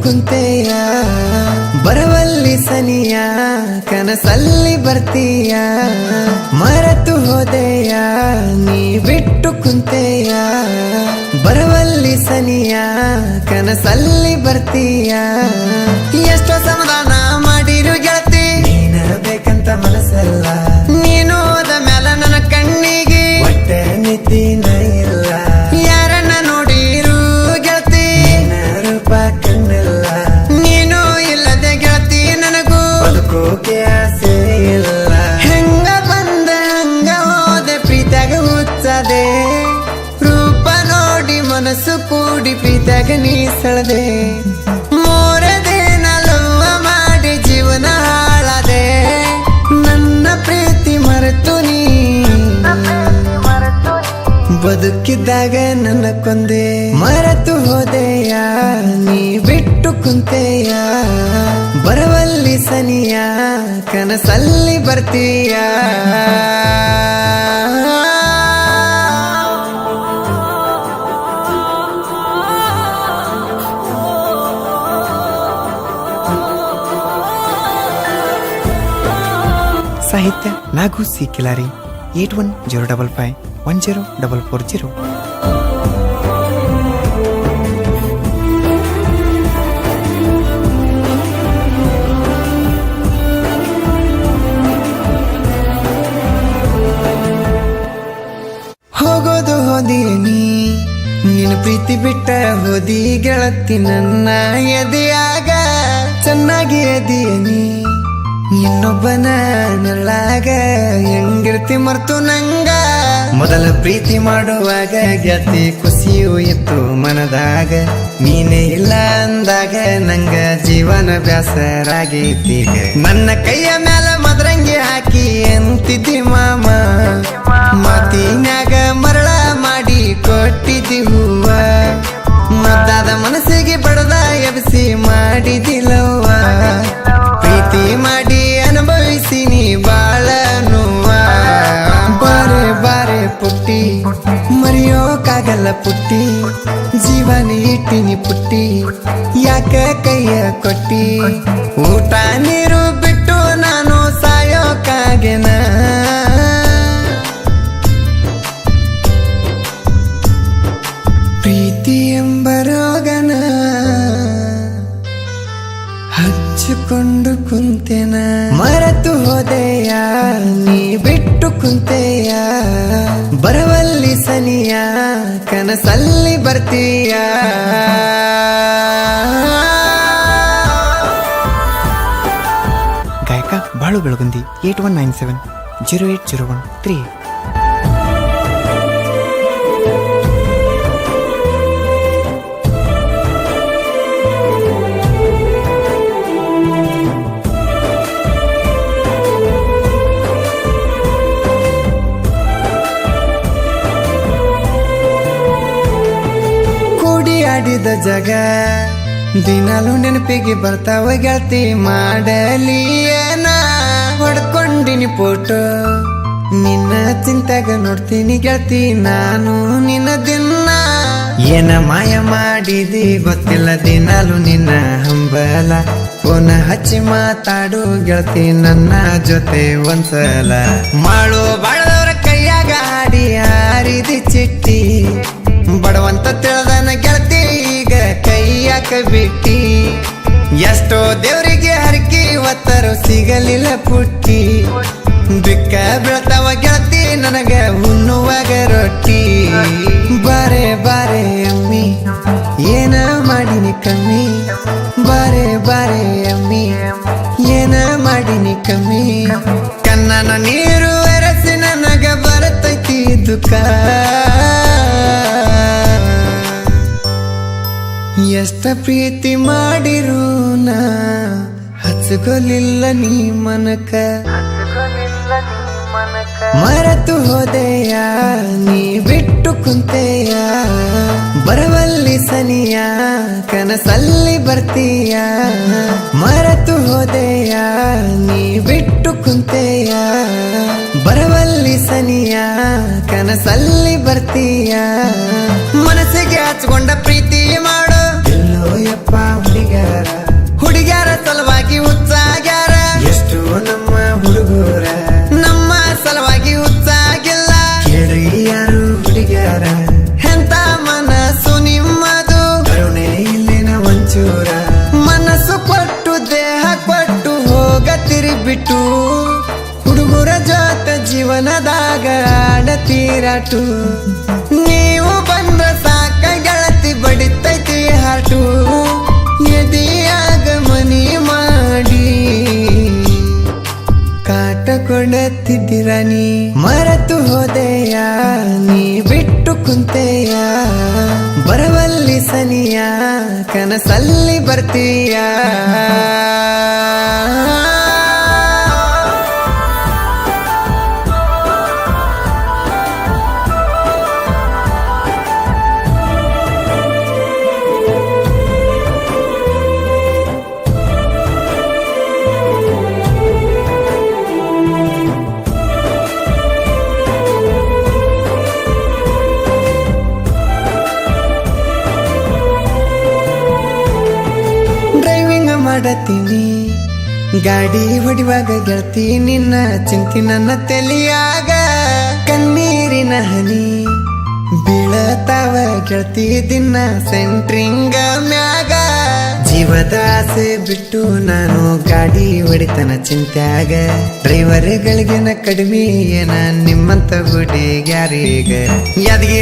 ಕುಂತೆಯ ಬರವಲ್ಲಿ ಸನಿಯ ಕನಸಲ್ಲಿ ಬರ್ತೀಯ ಮರೆತು ಹೋದೆಯ ನೀ ಬಿಟ್ಟು ಕುಂತೆಯ ಬರವಲ್ಲಿ ಸನಿಯ ಕನಸಲ್ಲಿ ಬರ್ತೀಯ ಎಷ್ಟೋ ಸಮಾಧಾನ ಮಾಡಿರು ಗೆಳತಿ ನೀನಬೇಕಂತ ಮನಸ್ಸಲ್ಲ ನೀನು ಹೋದ ಮ್ಯಾಲ ನನ್ನ ಕಣ್ಣಿಗೆ ಹೊಟ್ಟೆ ನಿದ್ದಿನ ಇಲ್ಲ ಯಾರನ್ನ ನೋಡಿರು ಗೆಳತಿ ರೂಪ ಕಣ್ಣಲ್ಲ ನೀನು ಇಲ್ಲದೆ ಗೆಳತಿ ನನಗೂ ಬದುಕೋಕೆ ಆಸೆ ಇಲ್ಲ ಹೆಂಗ ಬಂದ ಹಂಗ ಹೋದೆ ಪ್ರೀತ್ಯಾಗ ಹುಚ್ಚದೆ ರೂಪ ನೋಡಿ ಮನಸ್ಸು ಕೂಡಿ ಪ್ರೀತ್ಯಾಗ ನೀ ಸೆಳೆದೆ ಬದುಕಿದ್ದಾಗ ನನ್ನ ಕೊಂದೆ ಮರೆತು ಹೋದೆಯ ನೀ ಬಿಟ್ಟು ಕುಂತೆಯ ಬರವಲ್ಲಿ ಸನಿಯ ಕನಸಲ್ಲಿ ಬರ್ತೀಯ ಸಾಹಿತ್ಯ ನಾಗು ಸಿ ಕಿಲಾರಿ 8105510440. ಹೋಗೋದು ಹೋದಿಯನಿ ನಿನ್ನ ಪ್ರೀತಿ ಬಿಟ್ಟ ಹೋದಿ ಗೆಳತಿ ನನ್ನ ಎದೆಯಾಗ ಚೆನ್ನಾಗಿ ಎದಿಯನಿ ಇನ್ನೊಬ್ಬನ ನೆರಳಾಗ ಹೆಂಗಿರ್ತಿ ಮರ್ತು ನಂಗ ಮೊದಲ ಪ್ರೀತಿ ಮಾಡುವಾಗ ಗೆಳತಿ ಖುಷಿಯೂ ಇತ್ತು ಮನದಾಗ ನೀನೇ ಇಲ್ಲ ಅಂದಾಗ ನಂಗ ಜೀವನ ಬ್ಯಾಸರಾಗೈತೀಗ ನನ್ನ ಕೈಯ ಮ್ಯಾಲ ಮದರಂಗಿ ಹಾಕಿ ಎಂತಿದ್ದಿ ಮಾಮ ಮಾತಿನ್ಯಾಗ ಮರಳ ಮಾಡಿ ಕೊಟ್ಟಿದ್ದಿ ಹೂವ ಮುದ್ದಾದ ಮನಸ್ಸಿಗೆ ಬಡದ ಎಬ್ಸಿ ಮಾಡಿದಿಲ್ಲವ್ವ ಪ್ರೀತಿ ಮಾಡಿ ಅನುಭವಿಸಿ ನೀ ಬಾಳ ನೋವ ಬಾರೆ ಬಾರೆ ಪುಟ್ಟಿ ಮರೆಯೋಕಾಗಲ್ಲ ಪುಟ್ಟಿ ಜೀವನ ಇಟ್ಟಿನಿ ಪುಟ್ಟಿ ಯಾಕ ಕೈಯ ಕೊಟ್ಟಿ ಊಟ ನೀರು ಬಿಟ್ಟು ನಾನು ಸಾಯೋಕಾಗೆನ ಪ್ರೀತಿ ಎಂಬ ರೋಗನ ಹಚ್ಚಿಕೊಂಡು ಕುಂತೆನ ಮರೆತು ಹೋದೆಯ ನೀ ಬಿಟ್ಟು ಕುಂತೆಯ ಬರವಲ್ಲಿ ಸನಿಯ ಕನಸಲ್ಲಿ ಬರ್ತೀಯ ಗಾಯಕ ಬಾಳು ಬೆಳಗುಂದಿ 8197080138. ಆಡಿದ ಜಗ ದಿನಾಲು ನೆನಪಿಗೆ ಬರ್ತಾವ ಗೆಳತಿ ಮಾಡಲಿ ಏನ ಹೊಡ್ಕೊಂಡಿನಿ ಫೋಟೋ ನಿನ್ನ ಚಿಂತಾಗ ನೋಡ್ತೀನಿ ಗೆಳತಿ ನಾನು ನಿನ್ನ ದಿನ ಏನ ಮಾಯ ಮಾಡಿದಿ ಗೊತ್ತಿಲ್ಲ ದಿನಾಲು ನಿನ್ನ ಹಂಬಲ ಫೋನ ಹಚ್ಚಿ ಮಾತಾಡು ಗೆಳತಿ ನನ್ನ ಜೊತೆ ಒಂದ್ಸಲ ಮಾಡು ಬಾಳದವರ ಕೈಯಾಗ ಆಡಿ ಹಾರಿದಿ ಚಿಟ್ಟಿ ಬಡವಂತ ತಿಳಿದನ ಗೆಳತಿ ಈಗ ಕೈಯಾಕ ಬಿಟ್ಟಿ ಎಷ್ಟೋ ದೇವರಿಗೆ ಹರಕಿ ಒತ್ತರು ಸಿಗಲಿಲ್ಲ ಪುಟ್ಟಿ ಬಿಕ್ಕ ಬೀಳ್ತಾವ ಗೆಳತಿ ನನಗ ಉಣ್ಣುವಾಗ ರೊಟ್ಟಿ ಬಾರೆ ಬಾರೆ ಅಮ್ಮಿ ಏನ ಮಾಡಿನಿ ಕಮ್ಮಿ ಬಾರೆ ಬಾರೆ ಅಮ್ಮಿ ಏನ ಮಾಡಿನಿ ಕಮ್ಮಿ ಕಣ್ಣನ ನೀರು ಎರಸಿ ನನಗ ಬರತೈತಿ ದುಃಖ ಎಷ್ಟ ಪ್ರೀತಿ ಮಾಡಿರು ನಾ ಹಚ್ಕೊಲಿಲ್ಲ ನೀ ಮನಕ ಮರೆತು ಹೋದೆಯ ನೀ ಬಿಟ್ಟು ಕುಂತೆಯ ಬರವಲ್ಲಿ ಸನಿಯ ಕನಸಲ್ಲಿ ಬರ್ತೀಯ ಮರೆತು ಹೋದೆಯ ನೀ ಬಿಟ್ಟು ಕುಂತೆಯ ಬರವಲ್ಲಿ ಸನಿಯ ಕನಸಲ್ಲಿ ಬರ್ತೀಯ ಮನಸ್ಸಿಗೆ ಹಚ್ಕೊಂಡ ಪ್ರೀತಿ ಮಾಡೋ ಎಲ್ಲೋ ಯಪ್ಪ ಹುಡುಗರ ಘಾಟು ನೀವು ಬಂದ ಸಾಕ ಗೆಳತಿ ಬಡಿತೈತಿ ಹಾಟು ಎದೆಯಾಗ ಮನಿ ಮಾಡಿ ಕಾಟ ಕೊಡತ್ತಿದ್ದೀರ ನೀ ಮರೆತು ಹೋದೆಯ ನೀ ಬಿಟ್ಟು ಕುಂತೆಯ ಬರವಲ್ಲಿ ಸನಿಯ ಕನಸಲ್ಲಿ ಬರ್ತೀಯ ಮಾಡತೀನಿ ಗಾಡಿ ಹೊಡಿವಾಗ ಗೆಳತಿ ನಿನ್ನ ಚಿಂತಿ ನನ್ನ ತಲೆಯಾಗ ಕಣ್ಣೀರಿನ ಹನಿ ಬೀಳತಾವ ಗೆಳತಿ ದಿನ ಸೆಂಟ್ರಿಂಗ ಮ್ಯಾಗ ಜೀವದ ಆಸೆ ಬಿಟ್ಟು ನಾನು ಗಾಡಿ ಹೊಡಿತನ ಚಿಂತ್ಯಾಗ ಡ್ರೈವರ್ಗಳಿಗೆನ ಕಡಿಮೆ ಏನ ನಿಮ್ಮಂತ ಹುಡುಗ್ಯಾರೀಗ ಯಾದಗಿರಿ